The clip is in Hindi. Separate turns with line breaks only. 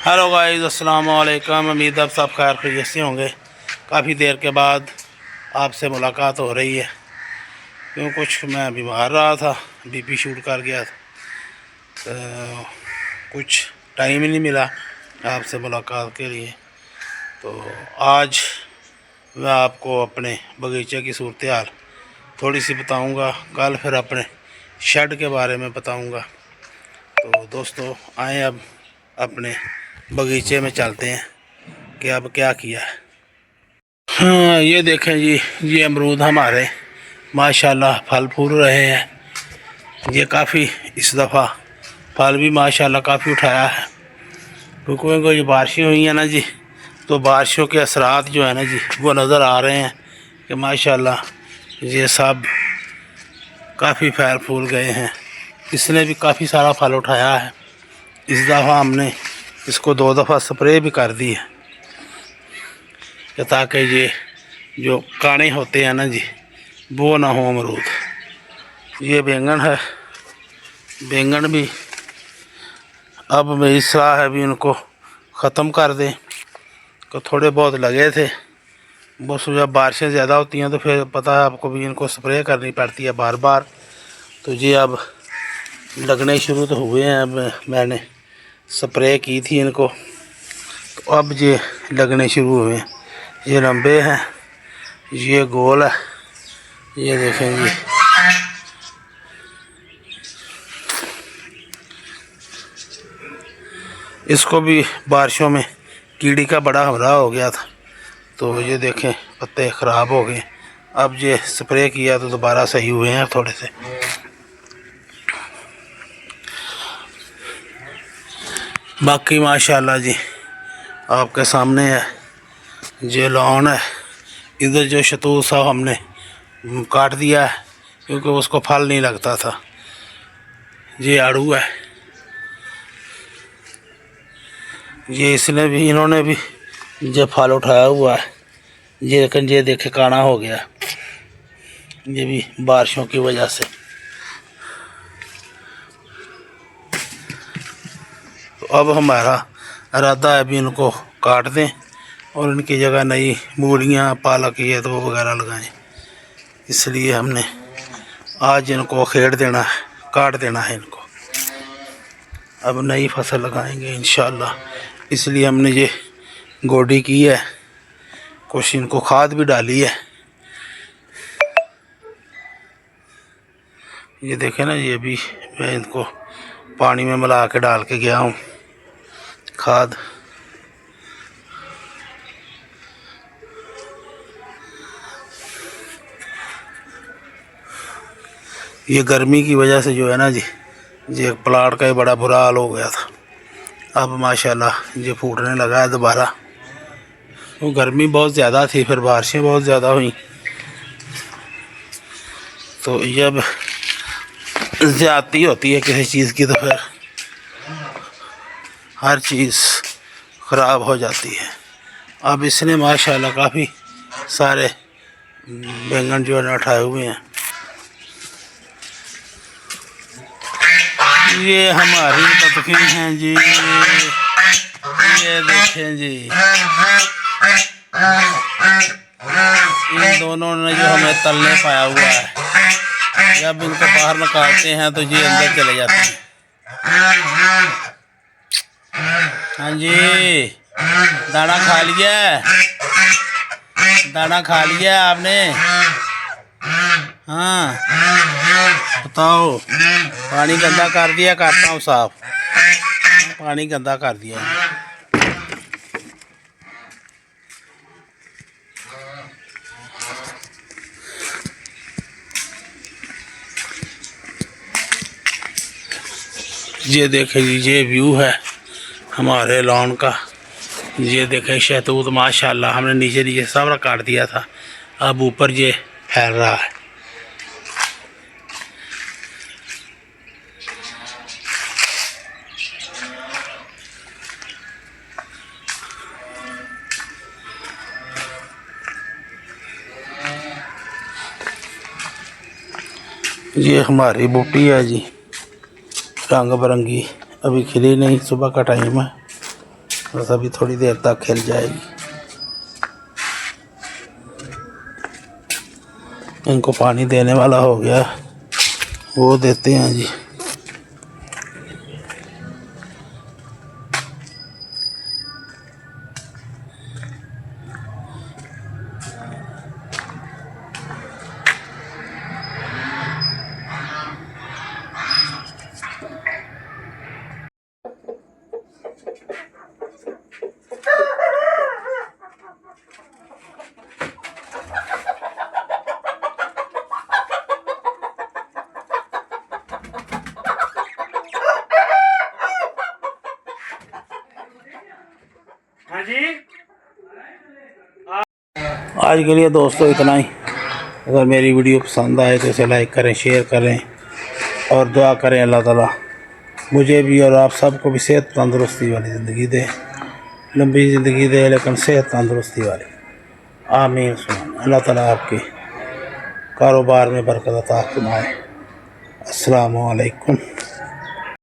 हेलो गाइस, अस्सलाम वालेकुम। उम्मीद आप सब खैर खैरियत से होंगे। काफ़ी देर के बाद आपसे मुलाकात हो रही है, क्यों कुछ मैं बीमार रहा था, बीपी शूट कर गया था, तो कुछ टाइम ही नहीं मिला आपसे मुलाकात के लिए। तो आज मैं आपको अपने बगीचे की सूरत हाल थोड़ी सी बताऊंगा, कल फिर अपने शेड के बारे में बताऊंगा। तो दोस्तों आए अब अपने बगीचे में चलते हैं कि अब क्या किया है। हाँ, ये देखें जी, ये अमरूद हमारे माशाल्लाह फल फूल रहे हैं। ये काफ़ी इस दफ़ा फल भी माशाल्लाह काफ़ी उठाया है, क्योंकि ये बारिशें हुई हैं ना जी, तो बारिशों के असरात जो है ना जी वो नज़र आ रहे हैं कि माशाल्लाह ये सब काफ़ी फल फूल गए हैं। इसने भी काफ़ी सारा फल उठाया है। इस दफ़ा हमने इसको 2 दफ़ा स्प्रे भी कर दी है कि ताकि ये जो काने होते हैं ना जी वो ना हो अमरूद। ये बैंगन है, बैंगन भी अब मेरी सलाह है भी उनको ख़त्म कर दें, तो थोड़े बहुत लगे थे, बस जब बारिशें ज़्यादा होती हैं तो फिर पता है आपको भी इनको स्प्रे करनी पड़ती है बार बार। तो ये अब लगने शुरू तो हुए हैं। अब मैंने स्प्रे की थी इनको, तो अब ये लगने शुरू हुए हैं। ये लंबे हैं, ये गोल है, ये देखें जी। इसको भी बारिशों में कीड़ी का बड़ा हमला हो गया था, तो ये देखें पत्ते ख़राब हो गए। अब ये स्प्रे किया तो दोबारा सही हुए हैं थोड़े से। बाकी माशाल्लाह जी आपके सामने है, ये लॉन है। इधर जो शतूत साहब हमने काट दिया है क्योंकि उसको फल नहीं लगता था। ये आड़ू है, ये इसने भी इन्होंने भी ये फल उठाया हुआ है। ये लेकिन ये देखे काना हो गया, ये भी बारिशों की वजह से। तो अब हमारा इरादा है भी इनको काट दें और इनकी जगह नई मूलियाँ पालक ये तो वगैरह लगाएं। इसलिए हमने आज इनको खेड़ देना है, काट देना है इनको। अब नई फसल लगाएंगे इंशाल्लाह। इसलिए हमने ये गोडी की है, कुछ इनको खाद भी डाली है। ये देखें ना, ये भी मैं इनको पानी में मिला के डाल के गया हूँ खाद। ये गर्मी की वजह से जो है ना जी, ये प्लाट का ही बड़ा बुरा हाल हो गया था। अब माशाल्लाह ये फूटने लगा है दोबारा। वो गर्मी बहुत ज़्यादा थी, फिर बारिशें बहुत ज़्यादा हुई, तो ये अब ज़्यादती होती है किसी चीज़ की तो फिर हर चीज़ ख़राब हो जाती है। अब इसने माशाल्लाह काफ़ी सारे बैंगन जो है ना उठाए हुए हैं। ये हमारी बतखें हैं जी, ये देखें जी, इन दोनों ने जो हमें तलने पाया हुआ है। जब इनको बाहर निकालते हैं तो ये अंदर चले जाते हैं। हाँ जी, दाना खा लिया, दाना खा लिया आपने? हाँ बताओ। पानी गंदा कर दिया, करता हूँ साफ, पानी गंदा कर दिया। ये देखें जी, ये व्यू है हमारे लॉन का। ये देखें शहतूत माशाल्लाह हमने नीचे नीचे सब काट दिया था, अब ऊपर ये फैल रहा है। ये हमारी बूटी है जी, रंग बिरंगी, अभी खिली नहीं, सुबह का टाइम है। बस अभी थोड़ी देर तक खिल जाएगी। इनको पानी देने वाला हो गया, वो देते हैं जी।
हाँ जी।
आज के लिए दोस्तों इतना ही। अगर मेरी वीडियो पसंद आए तो इसे लाइक करें, शेयर करें और दुआ करें अल्लाह ताला मुझे भी और आप सबको भी सेहत तंदुरुस्ती वाली ज़िंदगी दे, लंबी ज़िंदगी दे लेकिन सेहत तंदुरुस्ती वाली। आमीन सुभान। अल्लाह ताला आपके कारोबार में बरकत अता फरमाए। अस्सलामु अलैकुम।